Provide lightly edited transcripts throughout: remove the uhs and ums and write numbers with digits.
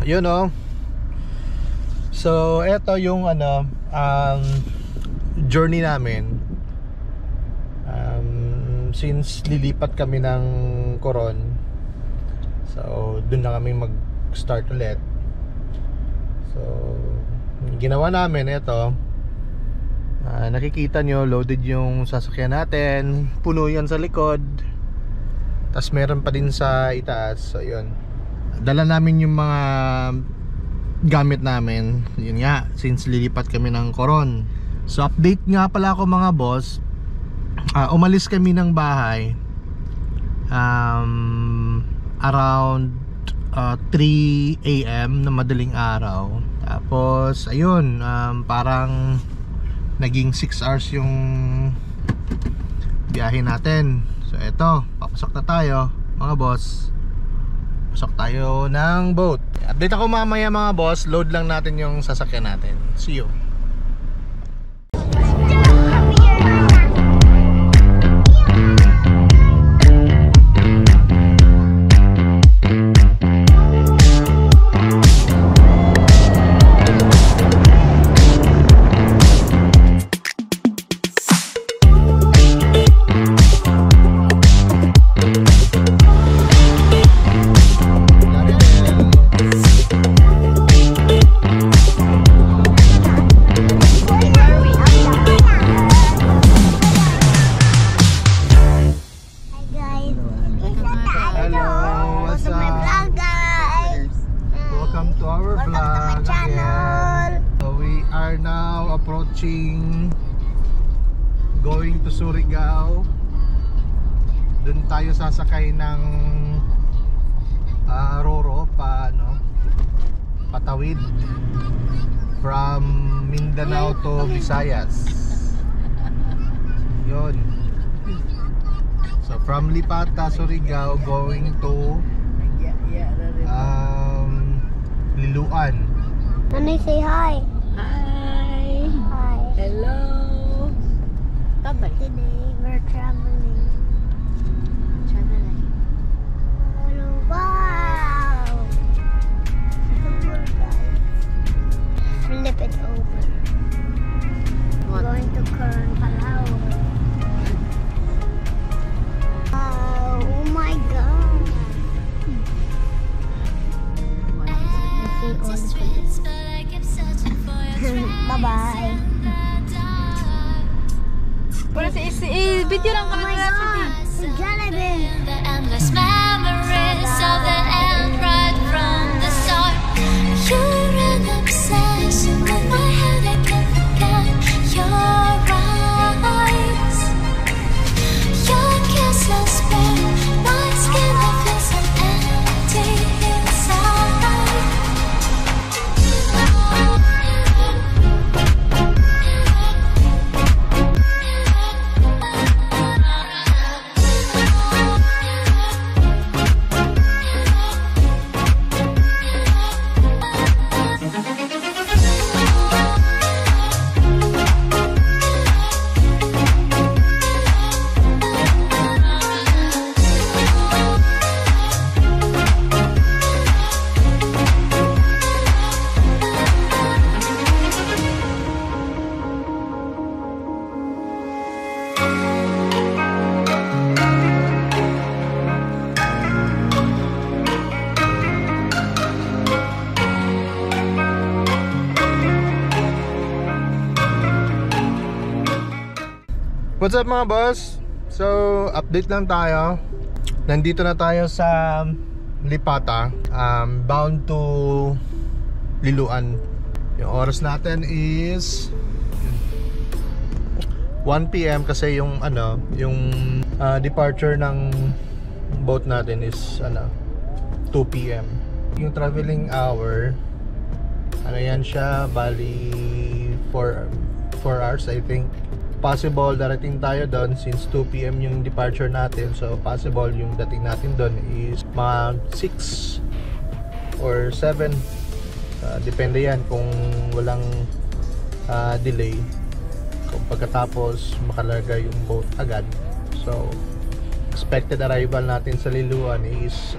Yun oh. So eto yung journey namin. Since lilipat kami ng Coron, so dun na kami mag-start ulit. So ginawa namin ito, nakikita nyo loaded yung sasakyan natin, puno yan sa likod, tas meron pa din sa itaas. So yun, dala namin yung mga gamit namin. Yun nga, since lilipat kami ng Coron. So update nga pala ako mga boss. Umalis kami ng bahay around 3 AM na madaling araw. Tapos ayun, parang naging 6 hours yung biyahe natin. So eto, papasok na tayo mga boss. Pasok tayo ng boat. Update ako mamaya mga boss. Load lang natin yung sasakyan natin. See you. Going to Surigao. Doon tayo sasakay ng Roro patawid from Mindanao to Visayas. Yun. So from Lipata, Surigao, going to Liloan. Nanay, say hi. Hi. Hi. Hello. Tabay. Today we're traveling. Wow! Flip it over. What? We're going to Coron, Palawan. Oh my God! Bye bye. Pero video lang kami nila The Jollibee. The endless memories of the end right from the start. You're an obsession in my head. I can't forget your eyes. Your kissless bare my skin. I feel so empty inside. What's up mga boss? So update lang tayo. Nandito na tayo sa Lipata, bound to Liloan. Yung oras natin is 1 PM kasi yung departure ng boat natin is 2 PM. Yung traveling hour yan siya, bali 4 hours I think. Possible darating tayo doon since 2 PM yung departure natin. So possible yung dating natin doon is mga 6 or 7. Depende yan kung walang delay. Kung pagkatapos makalarga yung boat agad. So expected arrival natin sa Liloan is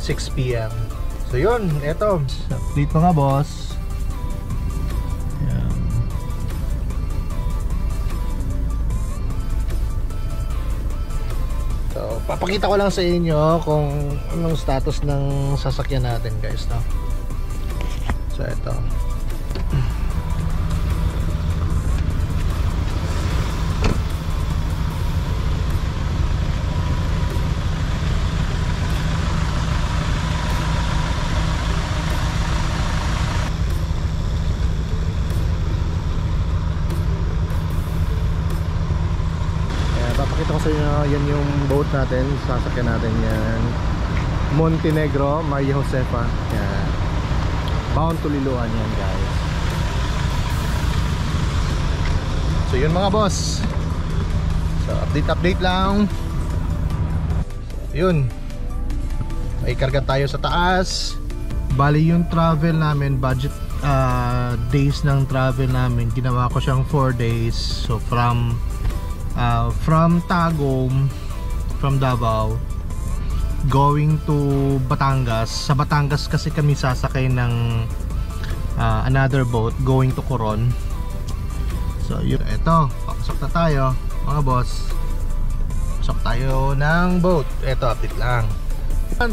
6 PM. So yun, eto, update mga boss. Yan. So, papakita ko lang sa inyo kung anong status ng sasakyan natin guys, no? So eto. Papakita ko sa inyo, yan yung boat natin, sasakyan natin yan. Montenegro, Maria Josefa. Yan. Bound to Liloan yan guys. So yun mga boss. So update lang. So, yun. May karga tayo sa taas. Bali yung travel namin, budget days ng travel namin, ginawa ko siyang 4 days. So from Tagum, from Davao going to Batangas. Sa Batangas kasi kami sasakay ng another boat going to Coron. So yun, eto, papasok na tayo mga boss. Pasok tayo ng boat. Eto, update lang.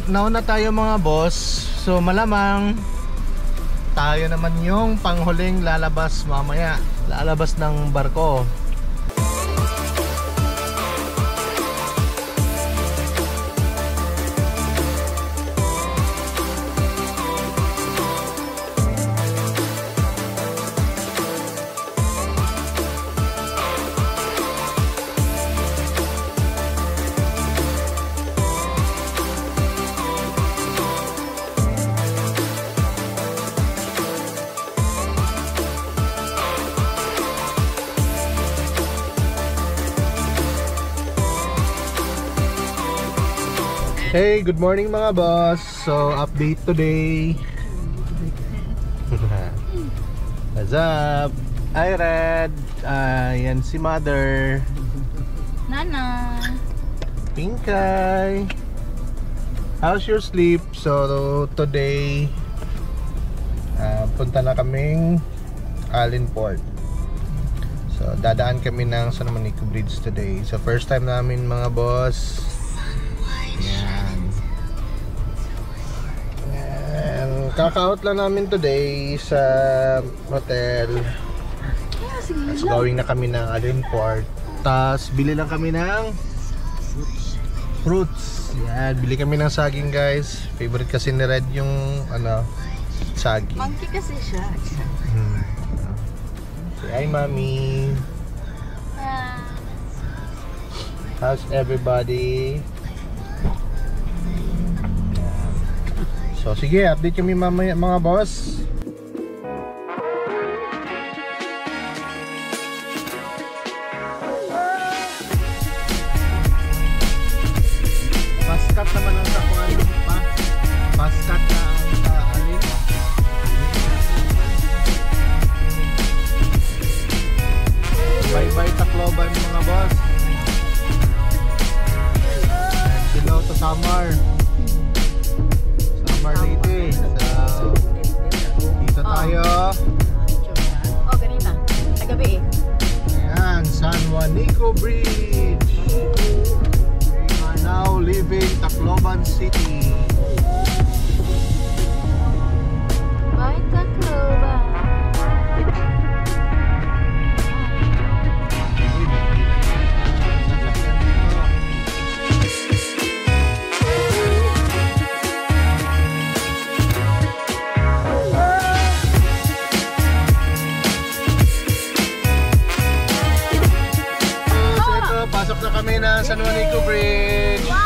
Nauna tayo mga boss. So malamang tayo naman yung panghuling lalabas mamaya. Lalabas ng barko. Hey, good morning mga boss. So, update today. What's up? Hi, Red. Yan si Mother. Nana. Pinkay. How's your sleep? So, today, punta na kaming Allenport. So, dadaan kami ng San Manico Bridge today. So, first time namin mga boss. Kaka-out lang namin today sa hotel. Tapos going na kami ng Allenport. Tapos bili lang kami ng fruits. Yan, bili kami ng saging guys. Favorite kasi ni Red yung saging. Monkey kasi siya. Say hi mami. How's everybody? So sige, update kami mamaya mga boss. Paskat naman ang sakuan pa. Paskat na ang alin. Bye bye Tacloban mga boss. Hello to summer. Marlite. So, dito tayo. Oh, ganita. Tagabi eh. Ayan, San Juanico Bridge. We are now leaving Tacloban City. Bye, Tacloban. Pasok na kami ng San Juanico Bridge. Wow!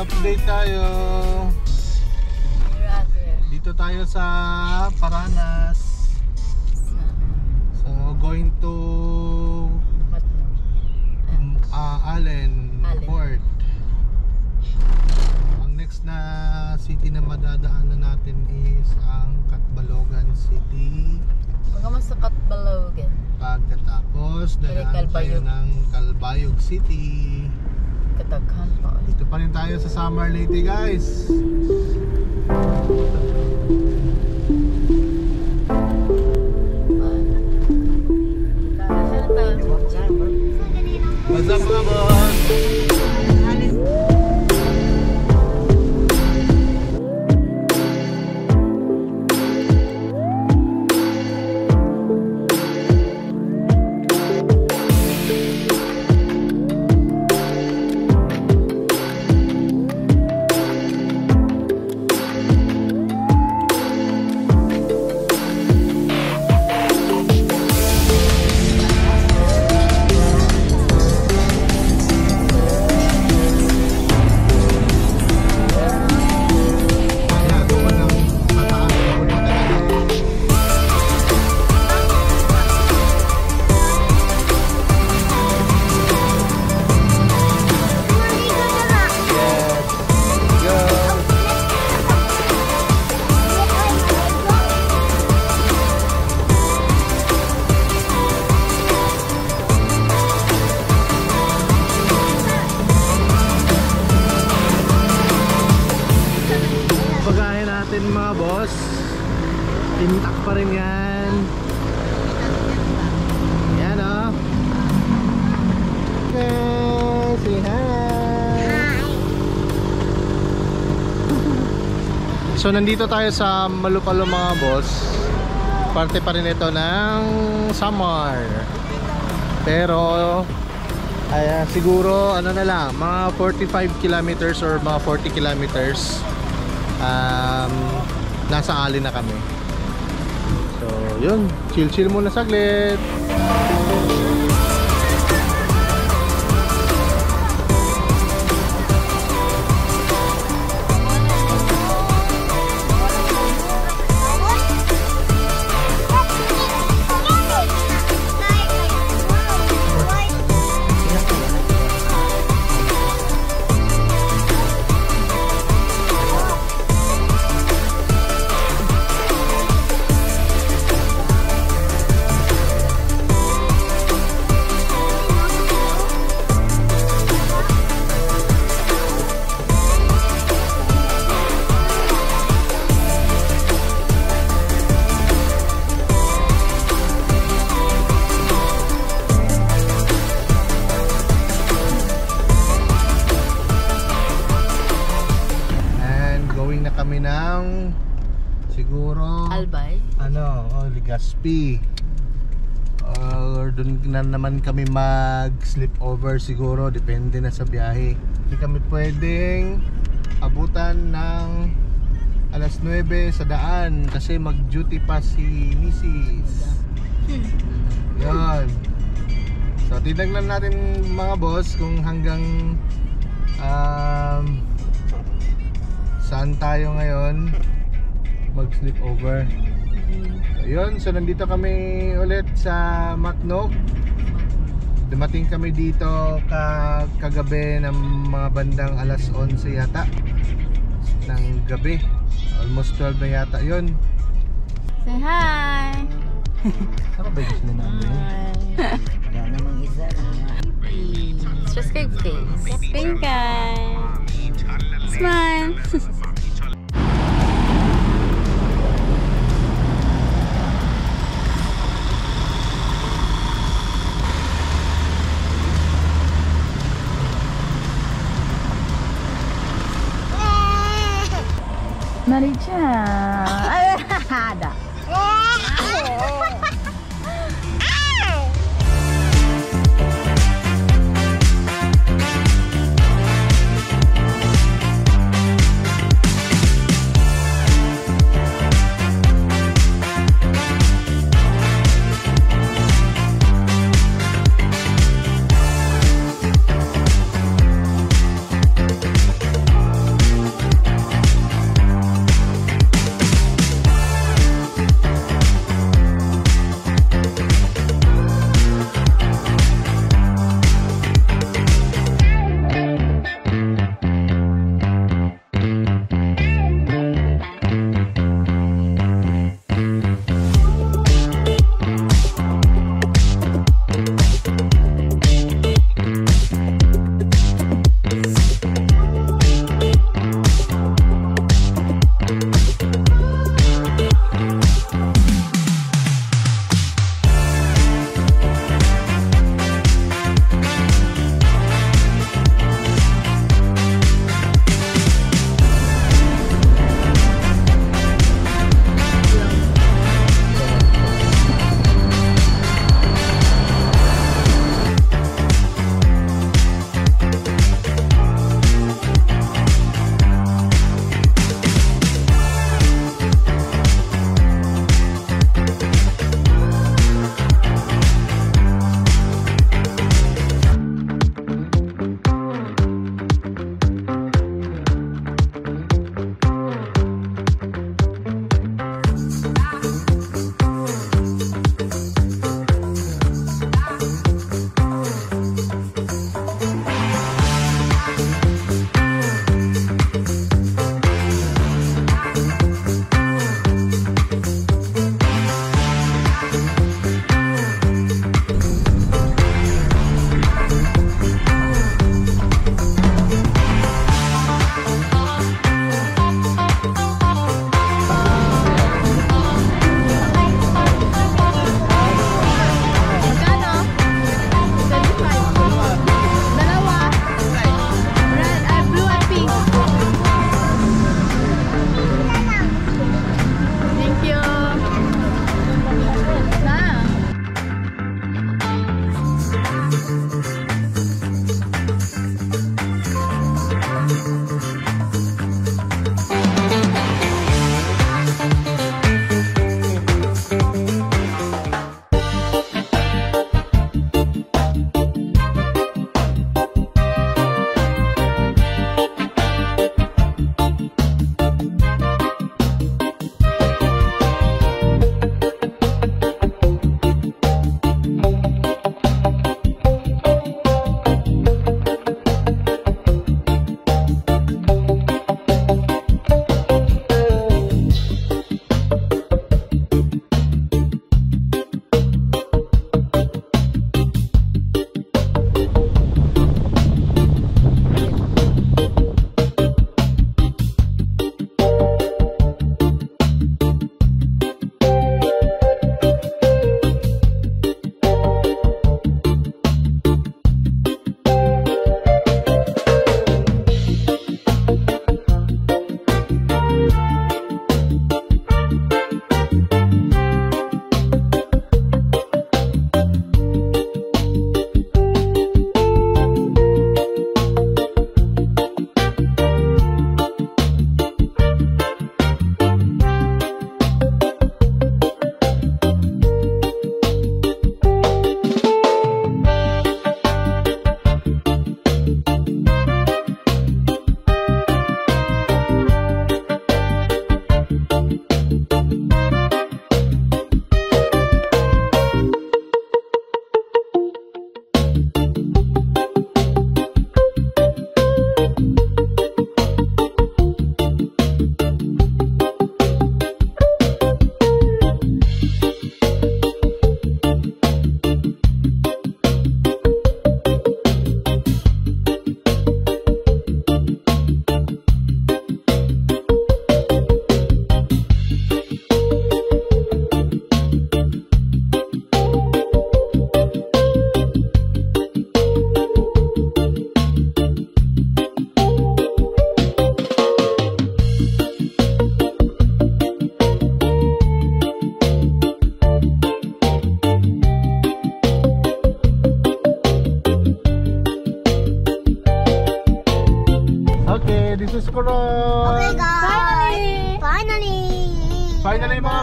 update tayo. Dito tayo sa Paranas. So going to Allen Port. Ang next na city na madadaanan natin is ang Catbalogan City. Pagkamas sa Catbalogan. Pagkatapos dadaan tayo ng Calbayog City. Kataghan pa. Dito pa rin tayo sa Summer Leyte, guys. What's up, mga boss? Mga boss, intak pa rin yan. Yan o. Okay, say hi. So nandito tayo sa Malupalo, mga boss. Parte pa rin ito ng Samar. Pero siguro ano na lang, mga 45 kilometers or mga 40 kilometers. Nasa Allen na kami. So yun, chill muna saglit. Kami ng siguro Albay, Legazpi, or dun na naman kami mag sleep over siguro, depende na sa biyahe. Hindi kami pwedeng abutan ng alas 9 sa daan kasi mag duty pa si Mrs. Yun. So tinignan natin, mga boss, kung hanggang saan tayo ngayon mag sleep over. So yun, so nandito kami ulit sa Matnog. Dumating kami dito kagabi ng mga bandang alas 11 yata ng gabi. Almost 12 na yata yun. say hi. Saka ba gusto na namin? Wala namang isa. Just cake face. Pink eye. Smile. Maricha. Ada.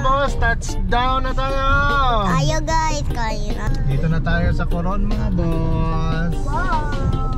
boss, touchdown na tayo! Ayo guys, kain na. Dito na tayo sa Coron mga boss. Wow!